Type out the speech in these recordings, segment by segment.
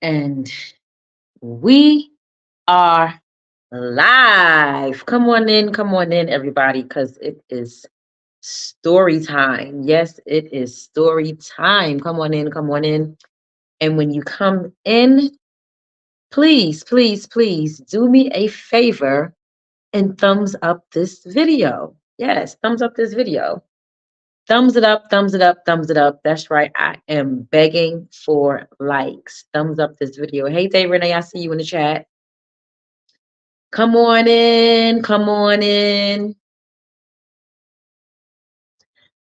And we are live. Come on in, everybody, because it is story time. Yes, it is story time. Come on in, come on in. And when you come in, please, please, please do me a favor and thumbs up this video. Yes, thumbs up this video. Thumbs it up, thumbs it up, thumbs it up. That's right. I am begging for likes. Thumbs up this video. Hey, Day Renee, I see you in the chat. Come on in, come on in,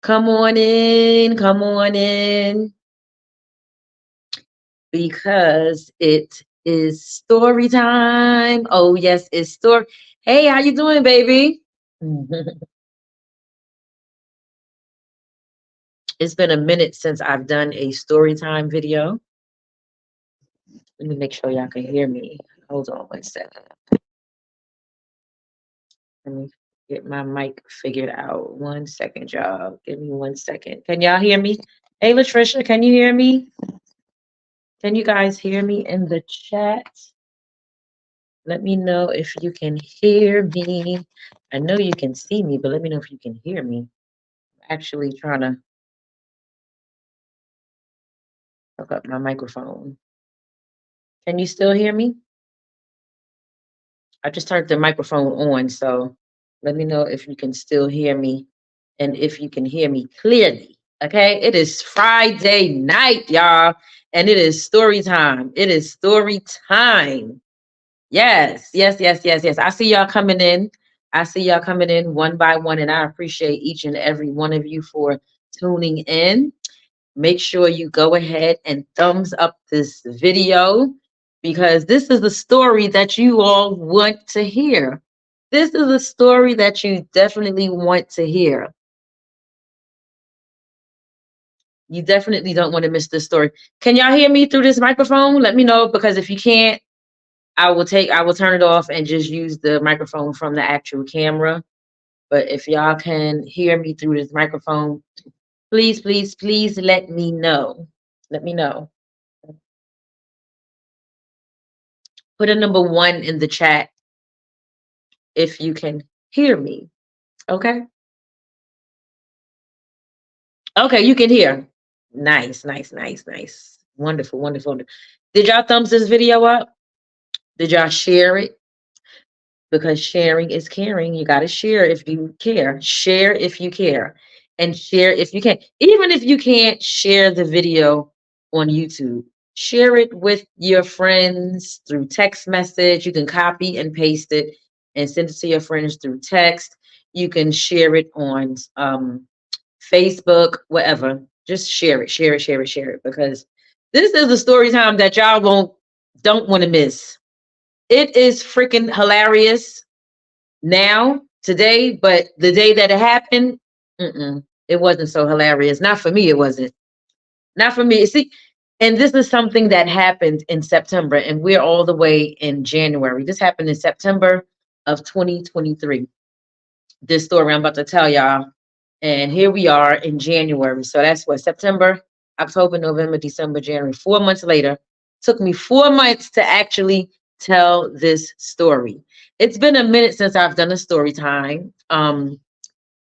come on in, come on in, because it is story time. Oh, yes, it's story. Hey, how you doing, baby? It's been a minute since I've done a story time video. Let me make sure y'all can hear me. Hold on one second. Let me get my mic figured out. 1 second, y'all. Give me 1 second. Can y'all hear me? Hey, Latricia, can you hear me? Can you guys hear me in the chat? Let me know if you can hear me. I know you can see me, but let me know if you can hear me. I'm actually trying to hook up my microphone. Can you still hear me? I just turned the microphone on, so let me know if you can still hear me and if you can hear me clearly. Okay, it is Friday night, y'all, and it is story time. It is story time. Yes, yes, yes, yes, yes. I see y'all coming in. I see y'all coming in one by one, and I appreciate each and every one of you for tuning in. Make sure you go ahead and thumbs up this video because this is the story that you all want to hear. This is a story that you definitely want to hear. You definitely don't want to miss this story. Can y'all hear me through this microphone? Let me know, because if you can't, I will turn it off and just use the microphone from the actual camera. But if y'all can hear me through this microphone, please, please, please let me know. Let me know. Put a number 1 in the chat if you can hear me. Okay. Okay, you can hear. Nice, nice, nice, nice. Wonderful, wonderful. Did y'all thumbs this video up? Did y'all share it? Because sharing is caring. You got to share if you care. Share if you care. And share if you can. Even if you can't share the video on YouTube, share it with your friends through text message. You can copy and paste it and send it to your friends through text. You can share it on Facebook, whatever. Just share it, share it, share it, share it. Because this is the story time that y'all don't want to miss. It is freaking hilarious now, today, but the day that it happened, it wasn't so hilarious. Not for me, it wasn't. Not for me. See, and this is something that happened in September, and we're all the way in January. This happened in September of 2023. This story I'm about to tell y'all. And here we are in January. So that's what, September, October, November, December, January. 4 months later. Took me 4 months to actually tell this story. It's been a minute since I've done a story time.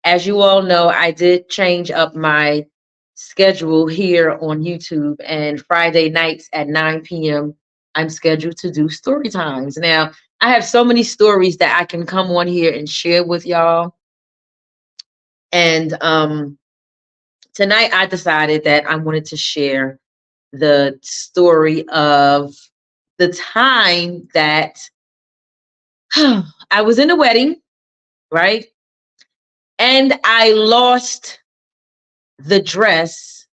As you all know, I did change up my schedule here on YouTube, and Friday nights at 9 p.m. I'm scheduled to do story times. Now, I have so many stories that I can come on here and share with y'all. And tonight I decided that I wanted to share the story of the time that I was in a wedding, right? And I lost the dress,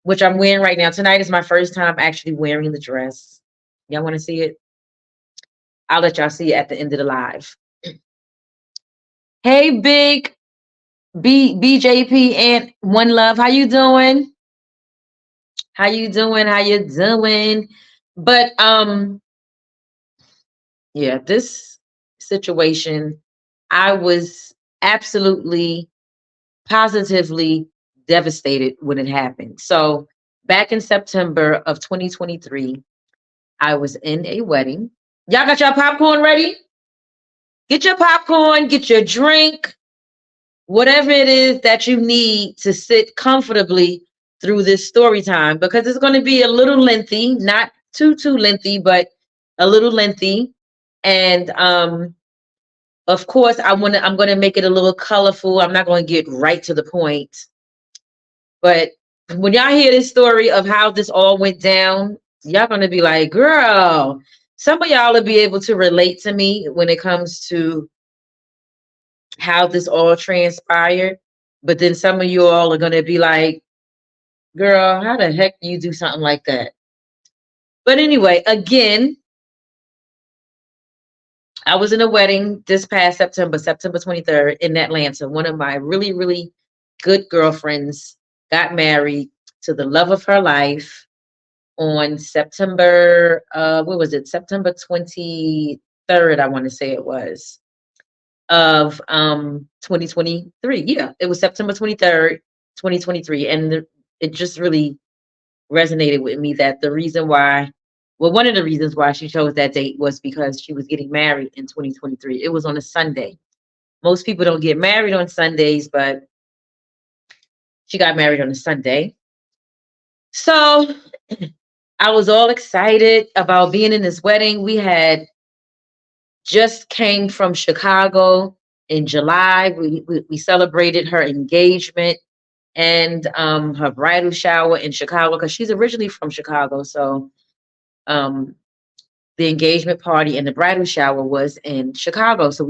which I'm wearing right now. Tonight is my first time actually wearing the dress. Y'all want to see it? I'll let y'all see it at the end of the live. Hey, Big BJP and One Love, how you doing? How you doing? How you doing? But yeah, this situation, I was absolutely positively devastated when it happened. So back in September of 2023, I was in a wedding. Y'all got your popcorn ready? Get your popcorn, get your drink, whatever it is that you need to sit comfortably through this story time, because it's going to be a little lengthy, not too lengthy, but a little lengthy. And of course, I'm going to make it a little colorful. I'm not going to get right to the point. But when y'all hear this story of how this all went down, y'all going to be like, girl, some of y'all will be able to relate to me when it comes to how this all transpired. But then some of you all are going to be like, girl, how the heck do you do something like that? But anyway, again, I was in a wedding this past September 23rd in Atlanta. One of my really, really good girlfriends got married to the love of her life on September, what was it? September 23rd, I want to say it was, of 2023. Yeah, it was September 23rd, 2023. And it just really resonated with me that the reason why, well, one of the reasons why she chose that date was because she was getting married in 2023. It was on a Sunday. Most people don't get married on Sundays, but she got married on a Sunday. So I was all excited about being in this wedding. We had just came from Chicago in July. We celebrated her engagement and her bridal shower in Chicago, because she's originally from Chicago. So um, the engagement party and the bridal shower was in Chicago. So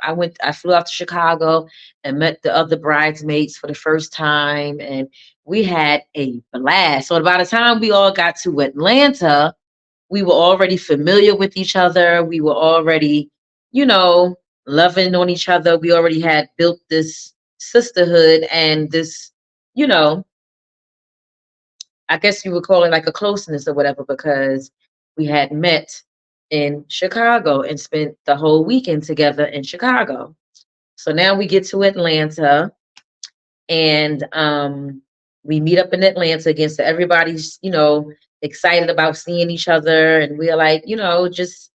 I flew out to Chicago and met the other bridesmaids for the first time, and we had a blast. So by the time we all got to Atlanta, we were already familiar with each other. We were already, loving on each other. We already had built this sisterhood and this, you know, I guess you would call it like a closeness or whatever, because we had met in Chicago and spent the whole weekend together in Chicago. So now we get to Atlanta, and we meet up in Atlanta again. So everybody's, excited about seeing each other, and we're like, just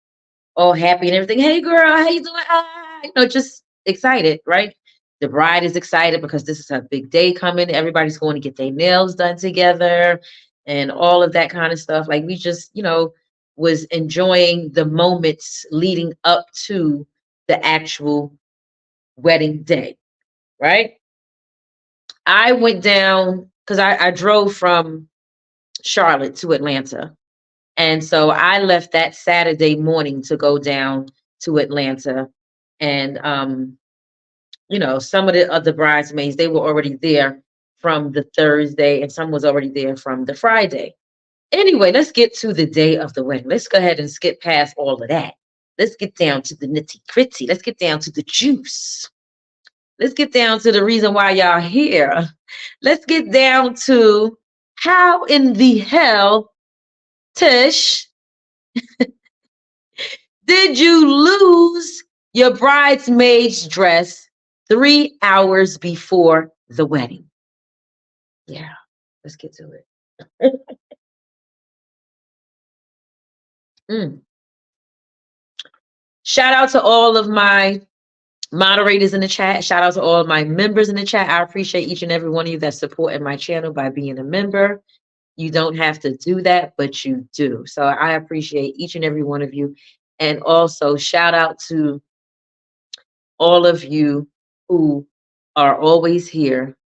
all happy and everything. Hey girl, how you doing? Just excited, right? The bride is excited because this is a big day coming. Everybody's going to get their nails done together and all of that kind of stuff. Like, we just, was enjoying the moments leading up to the actual wedding day, right? I went down because I drove from Charlotte to Atlanta. And so I left that Saturday morning to go down to Atlanta. And some of the other bridesmaids, they were already there from the Thursday, and some was already there from the Friday. Anyway, let's get to the day of the wedding. Let's go ahead and skip past all of that. Let's get down to the nitty gritty. Let's get down to the juice. Let's get down to the reason why y'all here. Let's get down to how in the hell, Tish, did you lose your bridesmaid's dress 3 hours before the wedding? Yeah, let's get to it. Shout out to all of my moderators in the chat. Shout out to all of my members in the chat. I appreciate each and every one of you that's supporting my channel by being a member. You don't have to do that, but you do. So I appreciate each and every one of you. And also shout out to all of you who are always here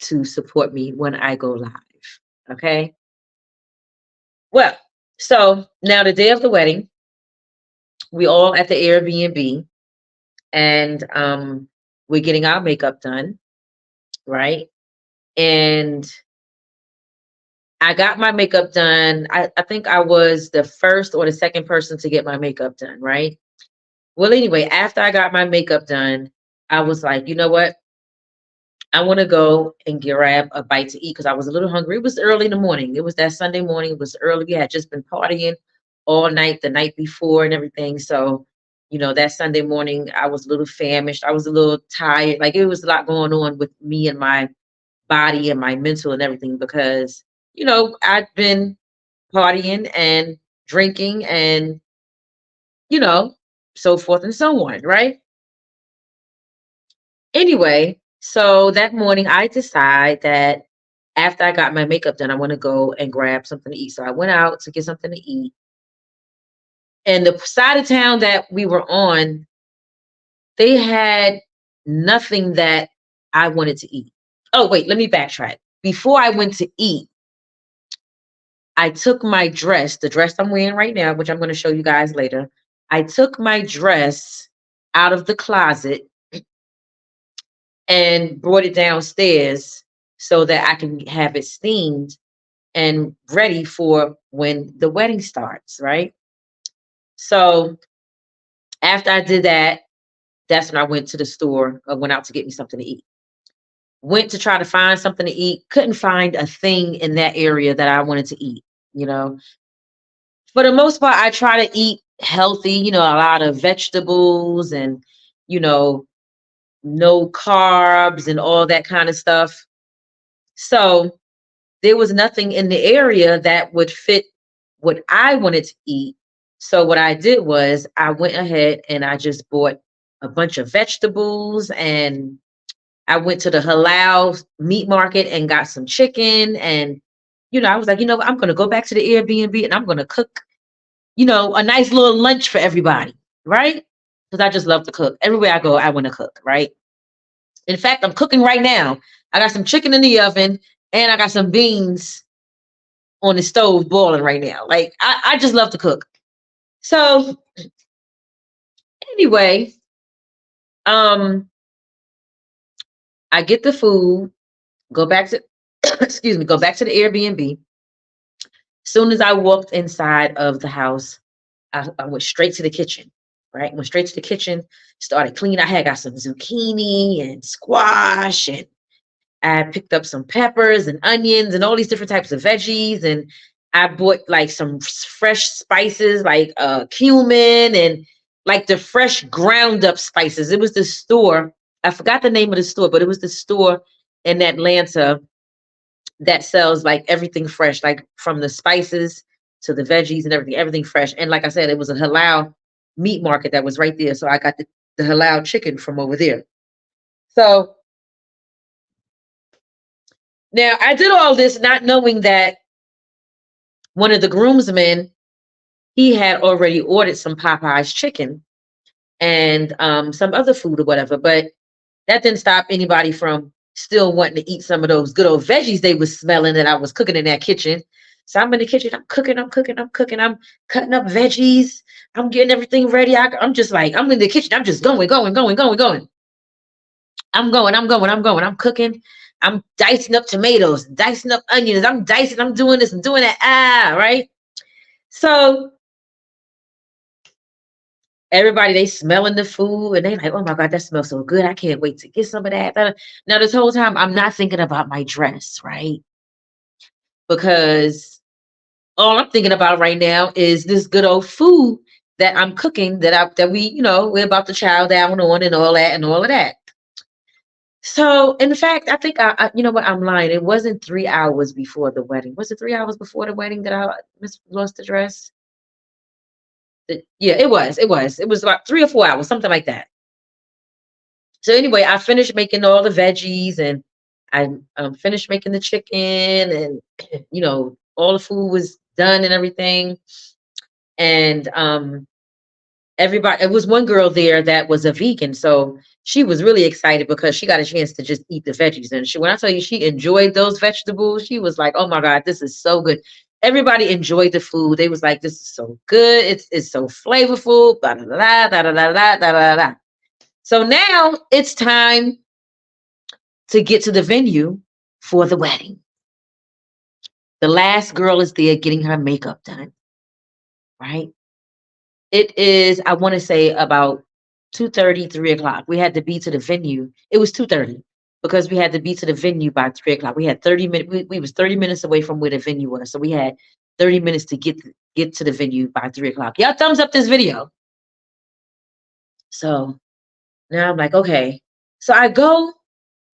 to support me when I go live. Okay. Well, so now the day of the wedding, we all at the Airbnb, and we're getting our makeup done, right? And I got my makeup done. I think I was the first or the second person to get my makeup done, right? Well, anyway, after I got my makeup done, I was like, you know what? I want to go and grab a bite to eat because I was a little hungry. It was early in the morning. It was that Sunday morning. It was early. We had just been partying all night, the night before and everything. So, that Sunday morning, I was a little famished. I was a little tired. Like, it was a lot going on with me and my body and my mental and everything, because I'd been partying and drinking and, you know, so forth and so on, right? Anyway, so that morning I decide that after I got my makeup done, I want to go and grab something to eat. So I went out to get something to eat. And the side of town that we were on, they had nothing that I wanted to eat. Oh, wait, let me backtrack. Before I went to eat, I took my dress, the dress I'm wearing right now, which I'm going to show you guys later. I took my dress out of the closet and brought it downstairs so that I can have it steamed and ready for when the wedding starts, right? So after I did that, that's when I went to the store or went out to get me something to eat. Went to try to find something to eat, couldn't find a thing in that area that I wanted to eat, you know. For the most part, I try to eat healthy, a lot of vegetables and, you know, no carbs and all that kind of stuff. So there was nothing in the area that would fit what I wanted to eat. So what I did was I went ahead and I just bought a bunch of vegetables, and I went to the halal meat market and got some chicken. And, I was like, what, I'm going to go back to the Airbnb and I'm going to cook, a nice little lunch for everybody, right? Because I just love to cook. Everywhere I go, I want to cook, right? In fact, I'm cooking right now. I got some chicken in the oven and I got some beans on the stove boiling right now. Like, I just love to cook. So anyway, um, I get the food, go back to excuse me, go back to the Airbnb. Soon as I walked inside of the house, I went straight to the kitchen. Right, went straight to the kitchen, started cleaning. I had got some zucchini and squash, and I picked up some peppers and onions and all these different types of veggies. And I bought like some fresh spices like cumin and like the fresh ground up spices. It was the store. I forgot the name of the store, but it was the store in Atlanta that sells like everything fresh, like from the spices to the veggies and everything fresh. And like I said, it was a halal meat market that was right there. So I got the halal chicken from over there. So now I did all this not knowing that one of the groomsmen, he had already ordered some Popeye's chicken and some other food or whatever. But that didn't stop anybody from still wanting to eat some of those good old veggies they was smelling that I was cooking in that kitchen. So I'm in the kitchen, I'm cooking, I'm cutting up veggies, I'm getting everything ready. I'm just like, I'm in the kitchen, I'm just going, going, going, going, going. I'm cooking. I'm dicing up tomatoes, dicing up onions. I'm dicing, I'm doing this, I'm doing that. Right. So everybody, they smelling the food and they like, oh my God, that smells so good. I can't wait to get some of that. Now, this whole time, I'm not thinking about my dress, right? Because all I'm thinking about right now is this good old food that I'm cooking that we, we're about to chow down on and all that and all of that. So, in fact, I think you know what, I'm lying. It wasn't 3 hours before the wedding. Was it 3 hours before the wedding that I lost the dress? Yeah, it was. It was. It was about 3 or 4 hours, something like that. So anyway, I finished making all the veggies and I finished making the chicken and all the food was done and everything. And everybody, it was one girl there that was a vegan, so she was really excited because she got a chance to just eat the veggies. And when I tell you she enjoyed those vegetables, she was like, "Oh my God, this is so good." Everybody enjoyed the food. They was like, "This is so good. It's so flavorful." Blah, blah, blah, blah, blah, blah, blah, blah, blah. So now it's time to get to the venue for the wedding. The last girl is there getting her makeup done, right? It is, I want to say about 2:30, 3 o'clock. We had to be to the venue. It was 2:30 because we had to be to the venue by 3 o'clock. We had 30 minutes. We was 30 minutes away from where the venue was. So we had 30 minutes to get to the venue by 3 o'clock. Y'all thumbs up this video. So now I'm like, okay. So I go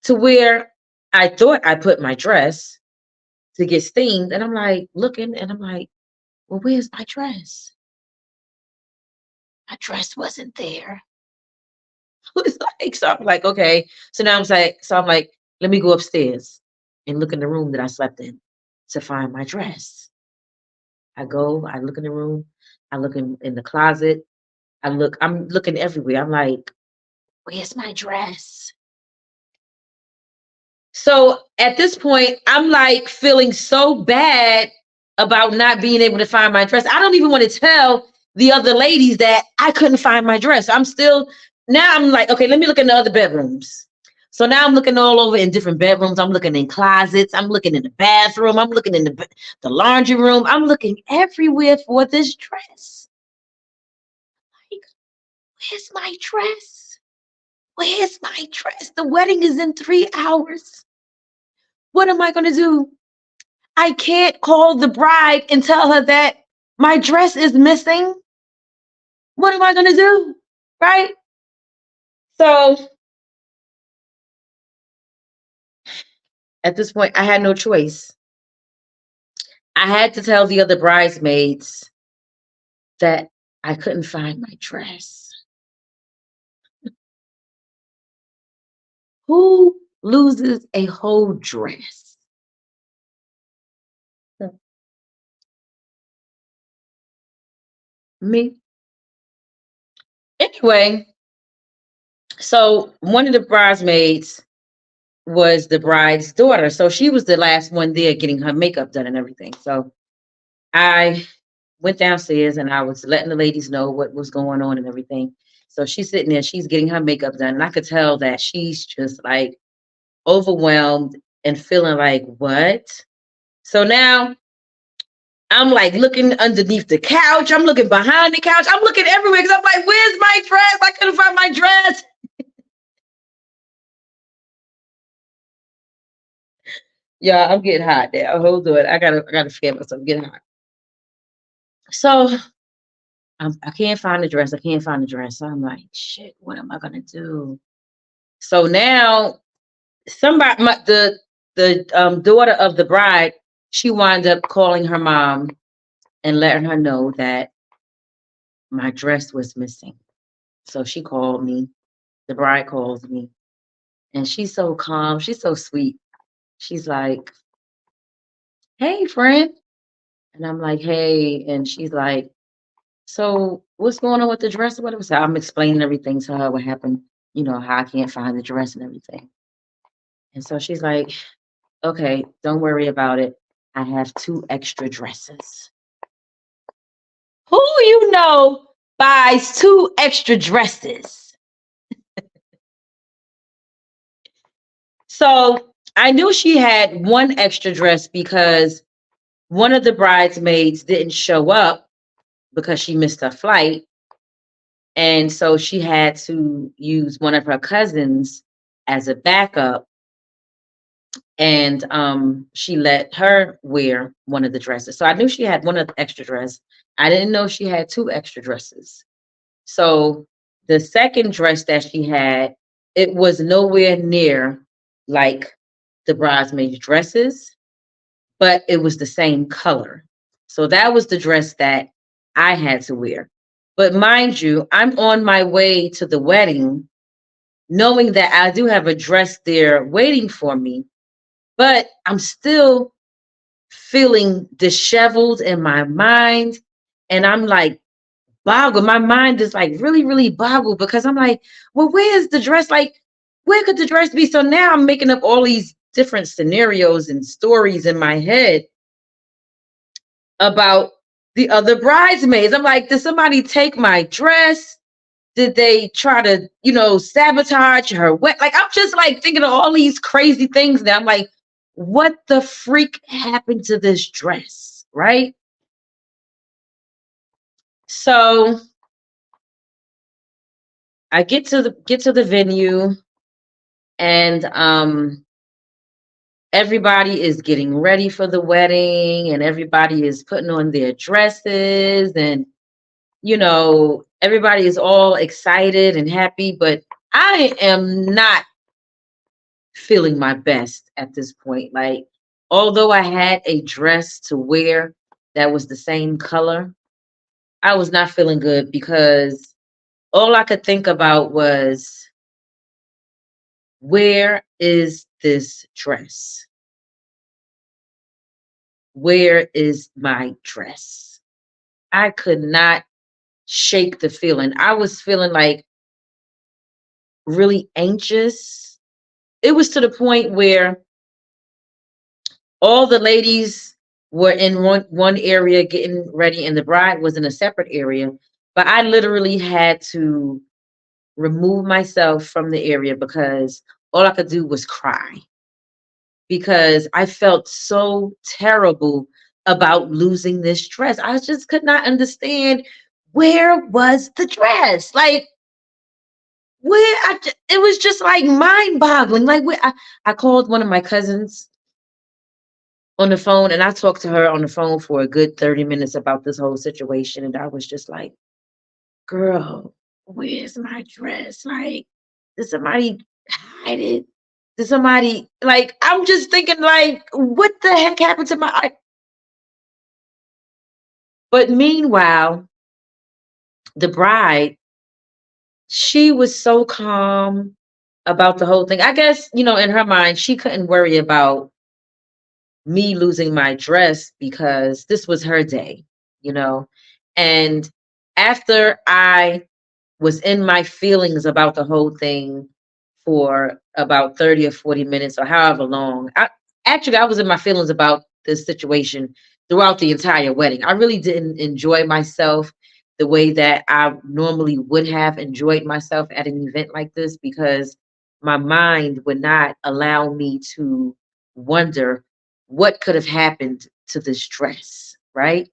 to where I thought I put my dress. to get steamed. And I'm like looking and I'm like, well, where's my dress? My dress wasn't there. It's like, so I'm like, okay. So I'm like, let me go upstairs and look in the room that I slept in to find my dress. I look in the room, I look in the closet, I'm looking everywhere. I'm like, where's my dress? So at this point, I'm like feeling so bad about not being able to find my dress. I don't even want to tell the other ladies that I couldn't find my dress. Now I'm like, okay, let me look in the other bedrooms. So now I'm looking all over in different bedrooms. I'm looking in closets. I'm looking in the bathroom. I'm looking in the laundry room. I'm looking everywhere for this dress. Like, where's my dress? Where's my dress? The wedding is in 3 hours. What am I going to do? I can't call the bride and tell her that my dress is missing. What am I going to do? Right? So at this point, I had no choice. I had to tell the other bridesmaids that I couldn't find my dress. Who loses a whole dress? Me. Anyway, so one of the bridesmaids was the bride's daughter. So she was the last one there getting her makeup done and everything. So I went downstairs and I was letting the ladies know what was going on and everything. So she's sitting there, she's getting her makeup done. And I could tell that she's just like overwhelmed and feeling like, what? So now I'm like looking underneath the couch. I'm looking behind the couch. I'm looking everywhere because I'm like, where's my dress? I couldn't find my dress. Yeah, I'm getting hot there. Hold on. I gotta scare myself. I'm getting hot. So I can't find the dress. I can't find the dress. So I'm like, shit, what am I gonna do? So now somebody, the daughter of the bride, she wound up calling her mom and letting her know that my dress was missing. So she called me. The bride calls me, and she's so calm. She's so sweet. She's like, "Hey, friend," and I'm like, "Hey," and she's like, "So what's going on with the dress or whatever?" So I'm explaining everything to her, what happened, how I can't find the dress and everything. And so she's like, okay, don't worry about it. I have 2 extra dresses. Who buys 2 extra dresses? So I knew she had 1 extra dress because one of the bridesmaids didn't show up because she missed her flight. And so she had to use one of her cousins as a backup. And she let her wear one of the dresses. So I knew she had one of the extra dress. I didn't know she had 2 extra dresses. So the second dress that she had, it was nowhere near like the bridesmaid's dresses, but it was the same color. So that was the dress that I had to wear. But mind you, I'm on my way to the wedding, knowing that I do have a dress there waiting for me, but I'm still feeling disheveled in my mind. And I'm like boggled. My mind is like really, really boggled because I'm like, well, where's the dress? Like, where could the dress be? So now I'm making up all these different scenarios and stories in my head about the other bridesmaids. I'm like, did somebody take my dress? Did they try to, sabotage her? What? Like, I'm just like thinking of all these crazy things now. I'm like, what the freak happened to this dress? Right? So I get to the venue, and everybody is getting ready for the wedding, and everybody is putting on their dresses, and everybody is all excited and happy, but I am not feeling my best at this point. Like, Although I had a dress to wear that was the same color, I was not feeling good because all I could think about was, where is this dress? Where is my dress? I could not shake the feeling. I was feeling like really anxious. It was to the point where all the ladies were in one area getting ready, and the bride was in a separate area. But I literally had to remove myself from the area because all I could do was cry because I felt so terrible about losing this dress. I just could not understand, where was the dress? Like, it was just like mind boggling. Like, I called one of my cousins on the phone, and I talked to her on the phone for a good 30 minutes about this whole situation. And I was just like, girl, where's my dress? Like, did somebody hide it? Did somebody, like, I'm just thinking, like, what the heck happened to my, but meanwhile, the bride, she was so calm about the whole thing. I guess, in her mind, she couldn't worry about me losing my dress because this was her day, you know. And after I was in my feelings about the whole thing for about 30 or 40 minutes or however long, I was in my feelings about this situation throughout the entire wedding. I really didn't enjoy myself the way that I normally would have enjoyed myself at an event like this because my mind would not allow me to wonder what could have happened to this dress, right?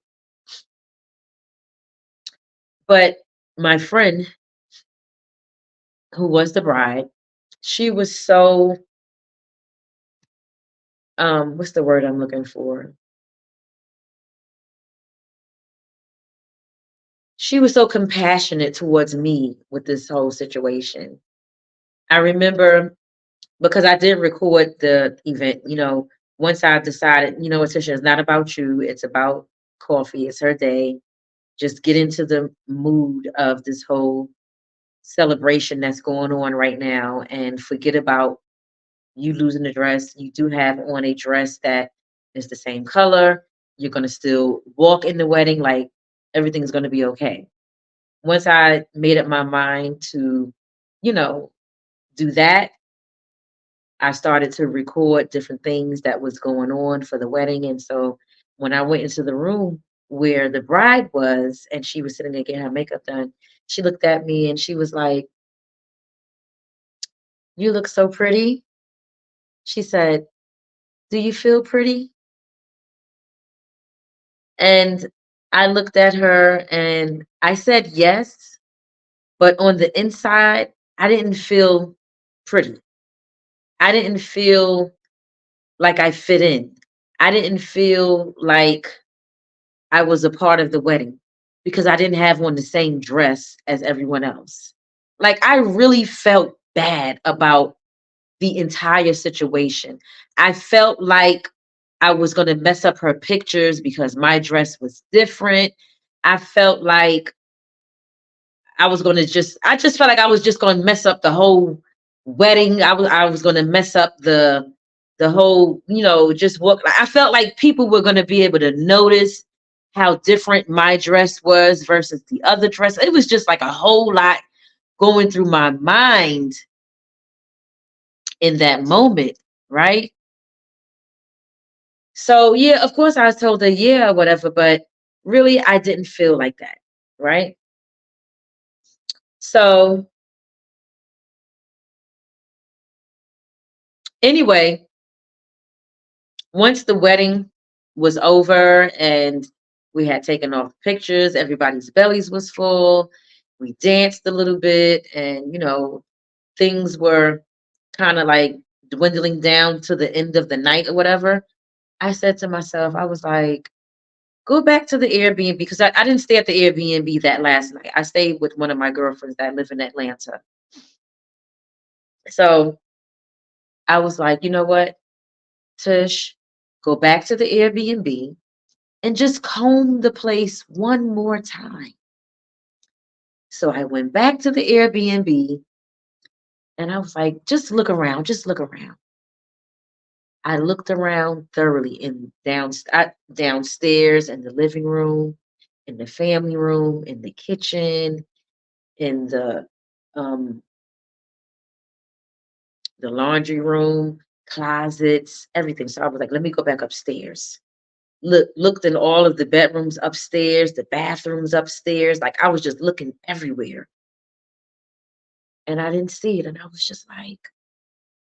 But my friend, who was the bride, she was so, what's the word I'm looking for? She was so compassionate towards me with this whole situation. I remember, because I did record the event, once I decided, Atisha, it's not about you, it's about coffee, it's her day. Just get into the mood of this whole celebration that's going on right now and forget about you losing the dress. You do have on a dress that is the same color. You're going to still walk in the wedding, like everything's going to be okay. Once I made up my mind to, you know, do that, I started to record different things that was going on for the wedding. And so when I went into the room where the bride was and she was sitting there getting her makeup done, she looked at me and she was like, "You look so pretty." She said, "Do you feel pretty?" And I looked at her and I said yes, but on the inside, I didn't feel pretty. I didn't feel like I fit in. I didn't feel like I was a part of the wedding because I didn't have on the same dress as everyone else. Like, I really felt bad about the entire situation. I felt like I was going to mess up her pictures because my dress was different. I felt like I just felt like I was just going to mess up the whole wedding. I was going to mess up the whole, just what I felt like people were going to be able to notice how different my dress was versus the other dress. It was just like a whole lot going through my mind in that moment, right? So yeah, of course I was told her yeah, whatever, but really I didn't feel like that, right? So anyway, once the wedding was over and we had taken off pictures, everybody's bellies was full. We danced a little bit, and things were kind of like dwindling down to the end of the night or whatever. I said to myself, I was like, go back to the Airbnb because I didn't stay at the Airbnb that last night. I stayed with one of my girlfriends that live in Atlanta. So I was like, you know what, Tish, go back to the Airbnb and just comb the place one more time. So I went back to the Airbnb and I was like, just look around, just look around. I looked around thoroughly downstairs in the living room, in the family room, in the kitchen, in um the laundry room, closets, everything. So I was like, let me go back upstairs. Looked in all of the bedrooms upstairs, the bathrooms upstairs. Like I was just looking everywhere. And I didn't see it. And I was just like,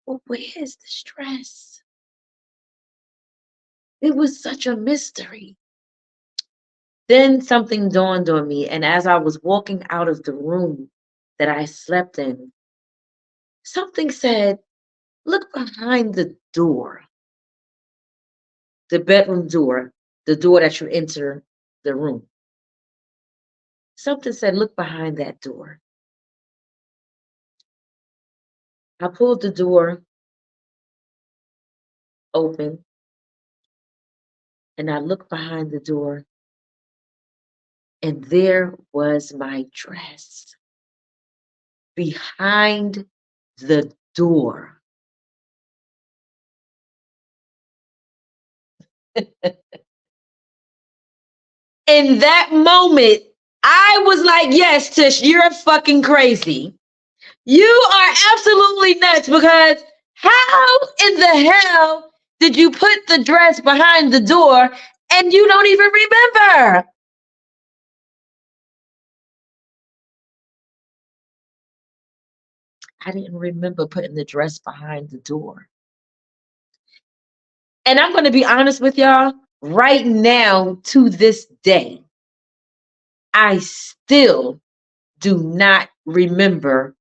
well, where's the stress? It was such a mystery. Then something dawned on me. And as I was walking out of the room that I slept in, something said, look behind the door, the bedroom door, the door that you enter the room. Something said, look behind that door. I pulled the door open and I looked behind the door, and there was my dress behind the door. In that moment, I was like, yes, Tish, you're fucking crazy. You are absolutely nuts, because how in the hell did you put the dress behind the door and you don't even remember? I didn't remember putting the dress behind the door. And I'm going to be honest with y'all, right now to this day, I still do not remember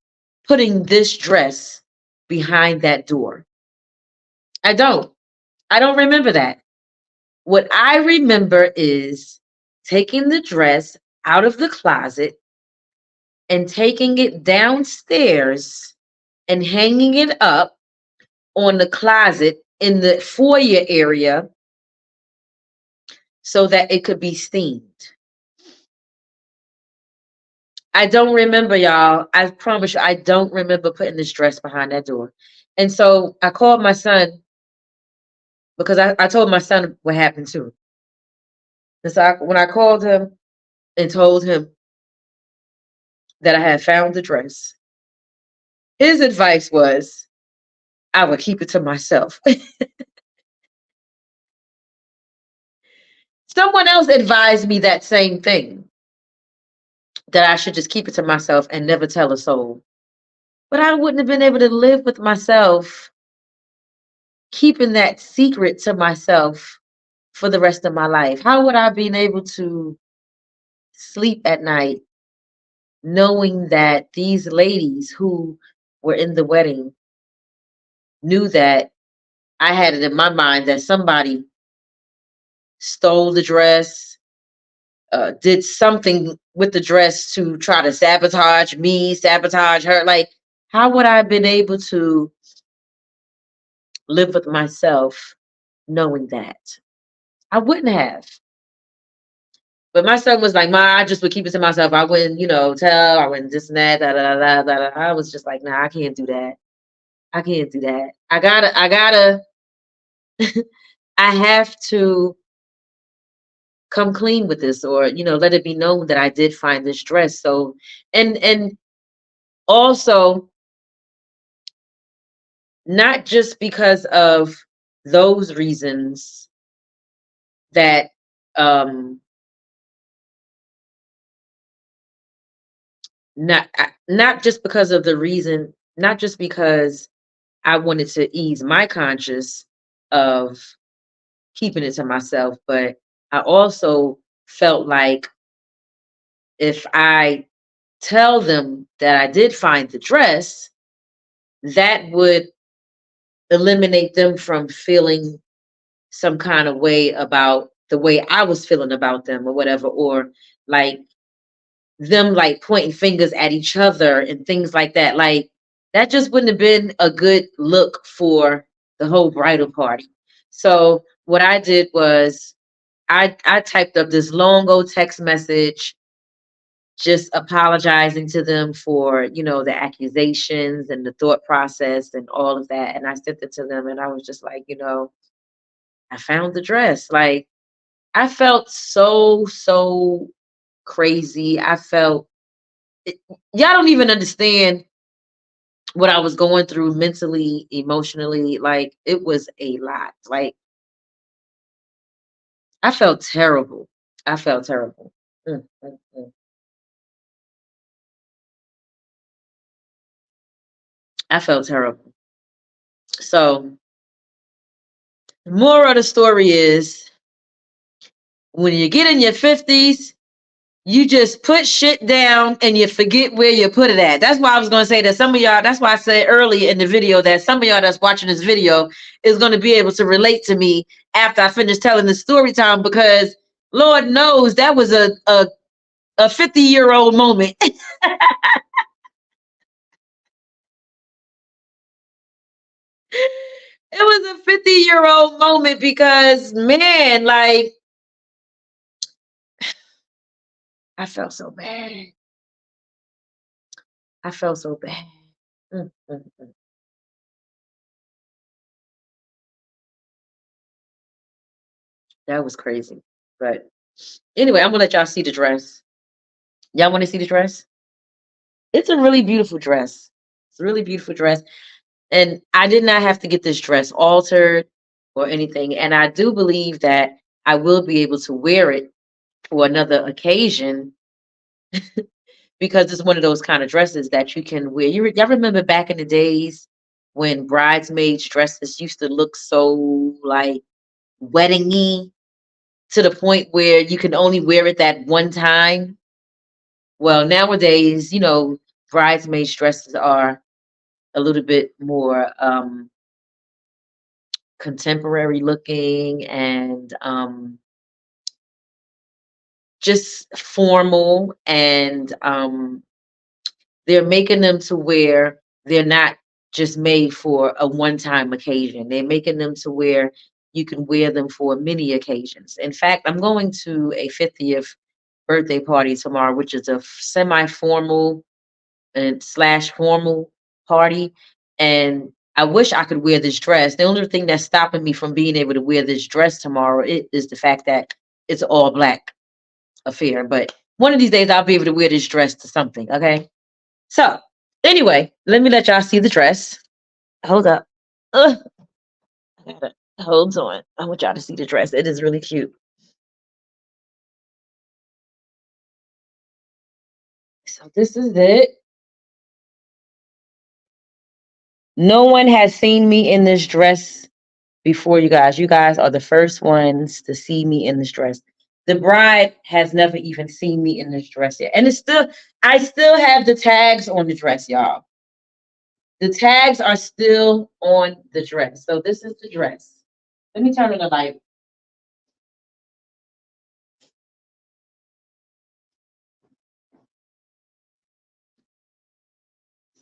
putting this dress behind that door. I don't. I don't remember that. What I remember is taking the dress out of the closet and taking it downstairs and hanging it up on the closet in the foyer area so that it could be steamed. I don't remember, y'all. I promise you, I don't remember putting this dress behind that door. And so I called my son, because I told my son what happened too. And so when I called him and told him that I had found the dress, his advice was I would keep it to myself. Someone else advised me that same thing, that I should just keep it to myself and never tell a soul. But I wouldn't have been able to live with myself keeping that secret to myself for the rest of my life. How would I have been able to sleep at night knowing that these ladies who were in the wedding knew that I had it in my mind that somebody stole the dress, did something with the dress to try to sabotage me, sabotage her? Like, how would I have been able to live with myself knowing that? I wouldn't have. But my son was like, "Ma, I just would keep it to myself. I wouldn't, tell. I wouldn't this and that, da da da da da." I was just like, "Nah, I can't do that. I can't do that. I gotta, I have to come clean with this, or let it be known that I did find this dress." So, and also, not just because of those reasons that um not just because of the reason, not just because I wanted to ease my conscience of keeping it to myself, but I also felt like if I tell them that I did find the dress, that would eliminate them from feeling some kind of way about the way I was feeling about them or whatever, or like them like pointing fingers at each other and things like that. Like that just wouldn't have been a good look for the whole bridal party. So what I did was I typed up this long old text message just apologizing to them for, the accusations and the thought process and all of that. And I sent it to them and I was just like, I found the dress. Like I felt so crazy. I felt y'all don't even understand what I was going through mentally, emotionally. Like it was a lot. Like I felt terrible. I felt terrible. Mm, mm, mm. I felt terrible. So, moral of the story is when you get in your 50s, you just put shit down and you forget where you put it at. That's why I was going to say that some of y'all, that's why I said earlier in the video that some of y'all that's watching this video is going to be able to relate to me after I finish telling the story time, because Lord knows that was a 50-year-old moment. It was a 50-year-old moment because, man, like, I felt so bad. I felt so bad. Mm, mm, mm. That was crazy. But anyway, I'm gonna let y'all see the dress. Y'all want to see the dress? It's a really beautiful dress. It's a really beautiful dress. And I did not have to get this dress altered or anything. And I do believe that I will be able to wear it for another occasion because it's one of those kind of dresses that you can wear. Y'all remember back in the days when bridesmaids' dresses used to look so like weddingy to the point where you can only wear it that one time? Well, nowadays, bridesmaids' dresses are a little bit more contemporary looking and just formal, and they're making them to where they're not just made for a one-time occasion. They're making them to where you can wear them for many occasions. In fact, I'm going to a 50th birthday party tomorrow, which is a semi-formal and slash formal party. And I wish I could wear this dress. The only thing that's stopping me from being able to wear this dress tomorrow is the fact that it's all black affair. But one of these days I'll be able to wear this dress to something. Okay. So anyway, let me let y'all see the dress. Hold up. Ugh, hold on. I want y'all to see the dress. It is really cute. So this is it. No one has seen me in this dress before, you guys. You guys are the first ones to see me in this dress. The bride has never even seen me in this dress yet. And I still have the tags on the dress, y'all. The tags are still on the dress. So this is the dress. Let me turn on the light.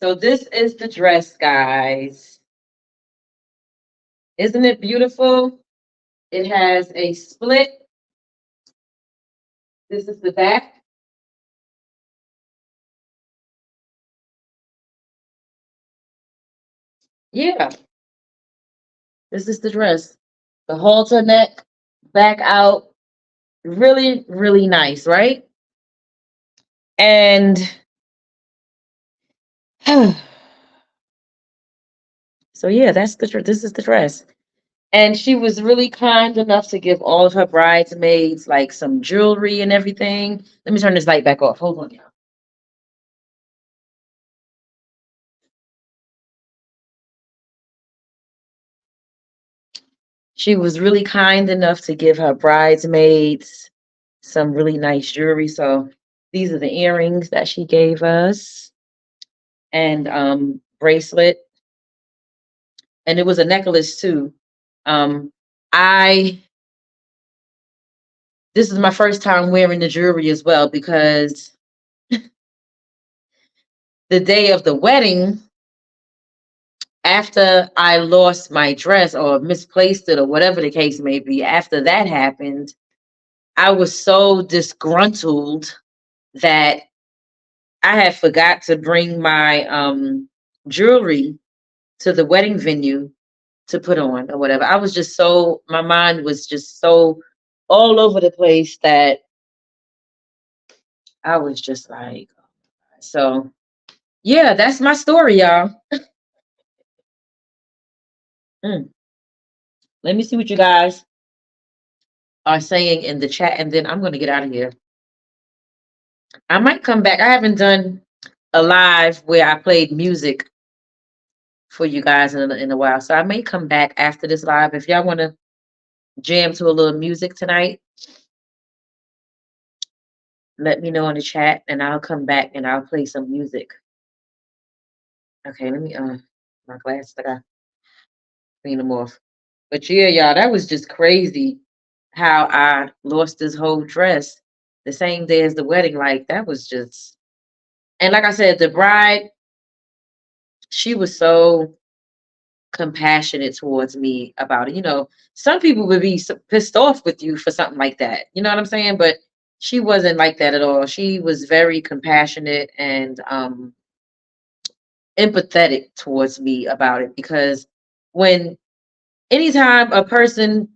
So this is the dress, guys. Isn't it beautiful? It has a split. This is the back. Yeah, this is the dress. The halter neck, back out. Really, really nice, right? And so yeah, this is the dress. And she was really kind enough to give all of her bridesmaids like some jewelry and everything. Let me turn this light back off. Hold on, y'all. She was really kind enough to give her bridesmaids some really nice jewelry. So these are the earrings that she gave us, and bracelet, and it was a necklace too. Um, I This is my first time wearing the jewelry as well, because the day of the wedding, after I lost my dress or misplaced it or whatever the case may be, after that happened, I was so disgruntled that I had forgot to bring my jewelry to the wedding venue to put on or whatever. I was just so, my mind was just so all over the place that I was just like, so yeah, that's my story, y'all. Mm. Let me see what you guys are saying in the chat, and then I'm going to get out of here. I might come back. I haven't done a live where I played music for you guys in a while, so I may come back after this live. If y'all want to jam to a little music tonight, let me know in the chat, and I'll come back and I'll play some music. Okay, let me my glasses. I got clean them off. But yeah, y'all, that was just crazy how I lost this whole dress the same day as the wedding. Like that was just, and like I said, the bride, she was so compassionate towards me about it. You know, some people would be so pissed off with you for something like that. You know what I'm saying? But she wasn't like that at all. She was very compassionate and empathetic towards me about it, because when anytime a person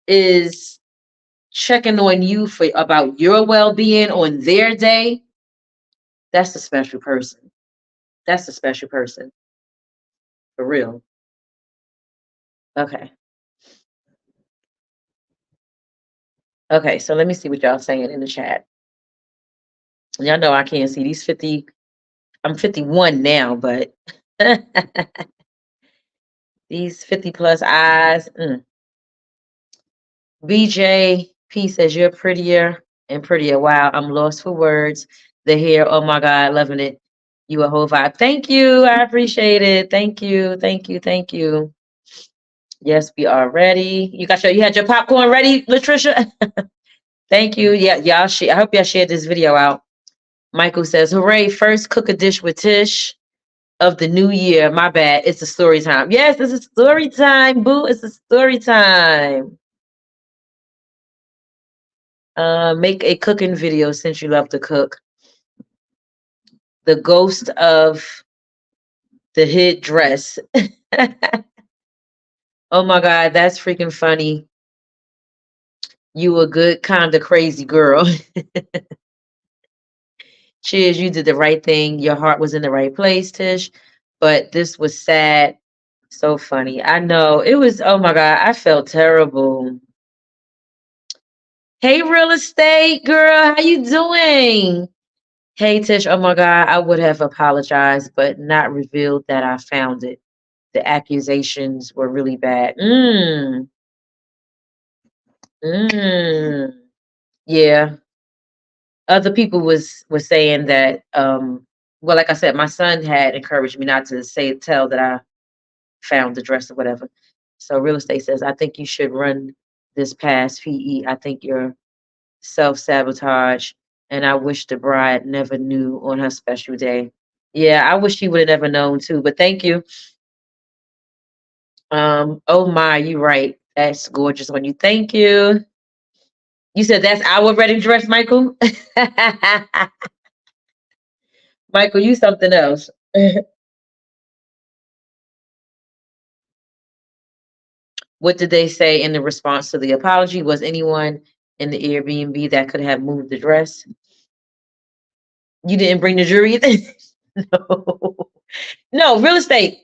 is checking on you for about your well-being on their day, that's a special person. That's a special person for real. Okay. Okay, so let me see what y'all saying in the chat. Y'all know I can't see these 50. I'm 51 now, but these 50 plus eyes. BJ P says you're prettier and prettier. Wow, I'm lost for words. The hair, oh my God, loving it. You a whole vibe. Thank you. I appreciate it. Thank you. Thank you. Thank you. Yes, we are ready. You had your popcorn ready, Latricia? Thank you. Yeah, y'all. I hope y'all shared this video out. Michael says, hooray, first cook a dish with Tish of the new year. My bad. It's a story time. Yes, it's a story time, boo. It's a story time. Make a cooking video since you love to cook. The ghost of the hid dress. Oh my God, that's freaking funny. You a good kind of crazy girl. Cheers, you did the right thing. Your heart was in the right place, Tish. But this was sad. So funny. I know. It was, oh my God, I felt terrible. Hey, real estate girl, how you doing? Hey, Tish, oh my God, I would have apologized, but not revealed that I found it. The accusations were really bad. Yeah. Other people was saying that, well, like I said, my son had encouraged me not to tell that I found the dress or whatever. So real estate says, I think you should run this past PE. I think you're self-sabotage, and I wish the bride never knew on her special day. Yeah, I wish she would have never known too, but thank you. Oh my, you right. That's gorgeous on you. Thank you. You said that's our wedding dress, Michael? Michael, you something else. What did they say in the response to the apology? Was anyone in the Airbnb that could have moved the dress? You didn't bring the jury either? No. No, real estate.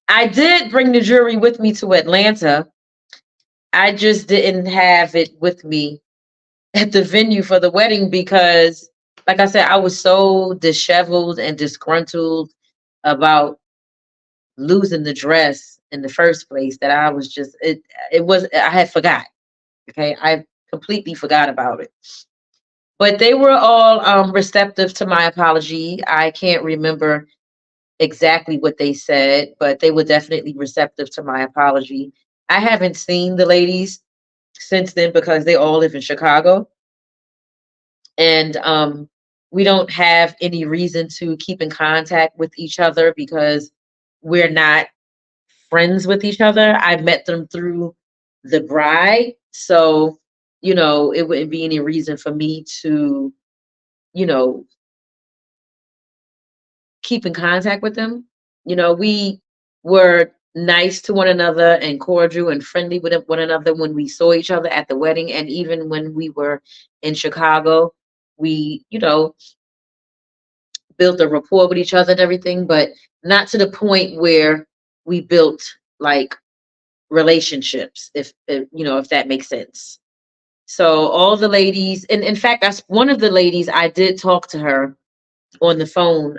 I did bring the jury with me to Atlanta. I just didn't have it with me at the venue for the wedding because, like I said, I was so disheveled and disgruntled about losing the dress in the first place that I was just, I had forgot. Okay. I completely forgot about it. But they were all receptive to my apology. I can't remember exactly what they said, but they were definitely receptive to my apology. I haven't seen the ladies since then because they all live in Chicago. And we don't have any reason to keep in contact with each other because we're not friends with each other. I met them through the bride. So, it wouldn't be any reason for me to, you know, keep in contact with them. We were nice to one another and cordial and friendly with one another when we saw each other at the wedding. And even when we were in Chicago, we, built a rapport with each other and everything, but not to the point where we built like relationships, if that makes sense. So all the ladies, and in fact, that's one of the ladies, I did talk to her on the phone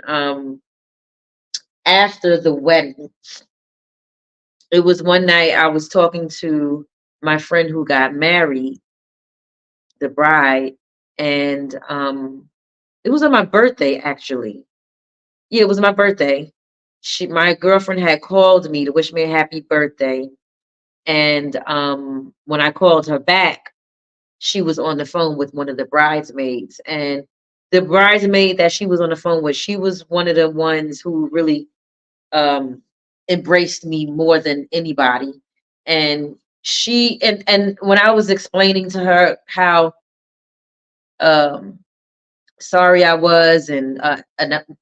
after the wedding. It was one night I was talking to my friend who got married, the bride, and it was on my birthday actually. Yeah, it was my birthday. My girlfriend had called me to wish me a happy birthday, and when I called her back, she was on the phone with one of the bridesmaids, and the bridesmaid that she was on the phone with, she was one of the ones who really um embraced me more than anybody. And and when I was explaining to her how um sorry I was, and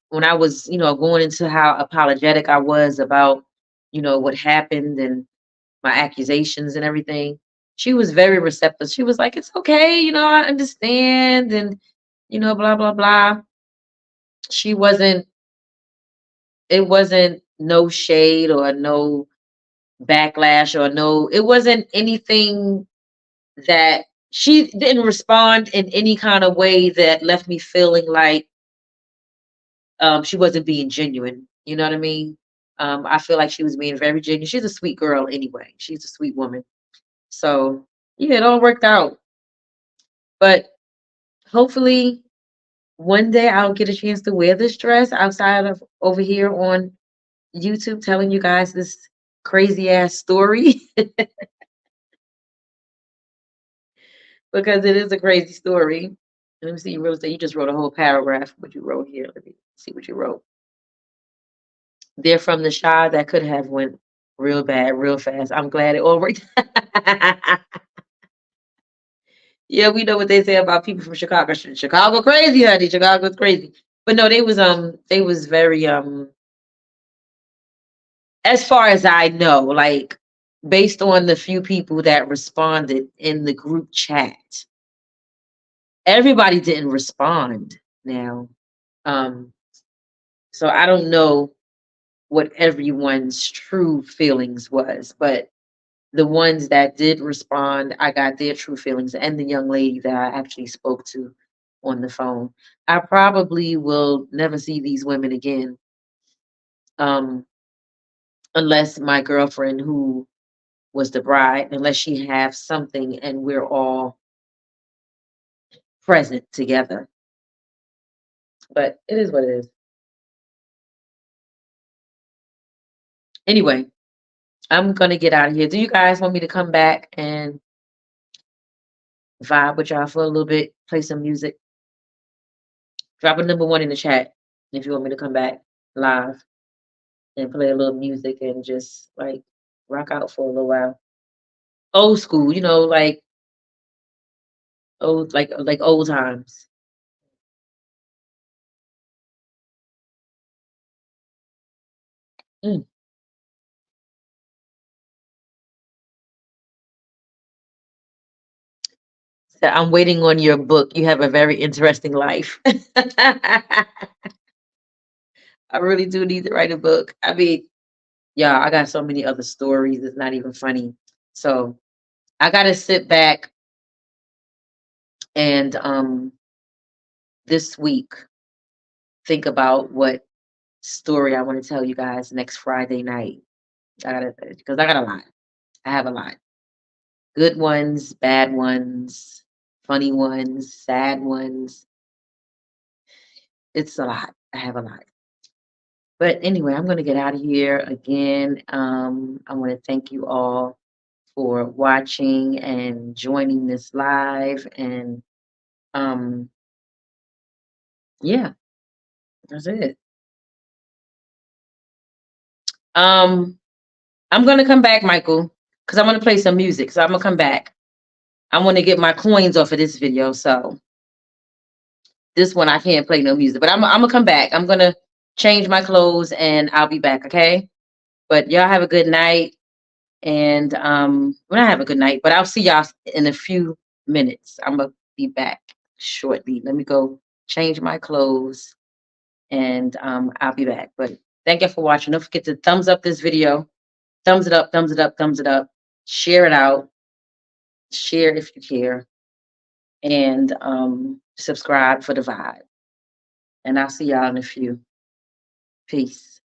when I was, going into how apologetic I was about, what happened and my accusations and everything, she was very receptive. She was like, "It's okay, I understand," and blah blah blah. She wasn't. It wasn't no shade or no backlash or no. It wasn't anything that she didn't respond in any kind of way that left me feeling like she wasn't being genuine. You know what I mean? I feel like she was being very genuine. She's a sweet girl anyway. She's a sweet woman. So yeah, it all worked out. But hopefully one day I'll get a chance to wear this dress outside of over here on YouTube telling you guys this crazy ass story because it is a crazy story. Let me see, you just wrote a whole paragraph. What you wrote here? Let me see what you wrote. They're from the shy that could have went real bad, real fast. I'm glad it all worked. Yeah, we know what they say about people from Chicago. Chicago crazy, honey. Chicago's crazy. But no, they was very as far as I know, like based on the few people that responded in the group chat, everybody didn't respond now. Um, so I don't know what everyone's true feelings was, but the ones that did respond, I got their true feelings and the young lady that I actually spoke to on the phone. I probably will never see these women again, um, unless my girlfriend who was the bride, unless she have something and we're all present together. But it is what it is. Anyway, I'm gonna get out of here. Do you guys want me to come back and vibe with y'all for a little bit, play some music? Drop a number one in the chat if you want me to come back live and play a little music and just like rock out for a little while. Old school, like like old times. Mm. So I'm waiting on your book. You have a very interesting life. I really do need to write a book. I mean, yeah, I got so many other stories. It's not even funny. So I gotta sit back and this week think about what story I want to tell you guys next Friday night. I gotta because I got a lot. I have a lot. Good ones, bad ones, funny ones, sad ones. It's a lot. I have a lot. But anyway, I'm gonna get out of here again. I want to thank you all for watching and joining this live. And um, yeah, that's it. I'm gonna come back, Michael, because I want to play some music. So I'm gonna come back. I want to get my coins off of this video. So this one I can't play no music, but I'm gonna come back. I'm gonna change my clothes and I'll be back. Okay. But y'all have a good night. And well, I have a good night, but I'll see y'all in a few minutes. I'm gonna be back shortly. Let me go change my clothes and I'll be back. But thank you for watching. Don't forget to thumbs up this video. Thumbs it up, thumbs it up, thumbs it up. Share it out. Share if you care. And subscribe for the vibe. And I'll see y'all in a few. Peace.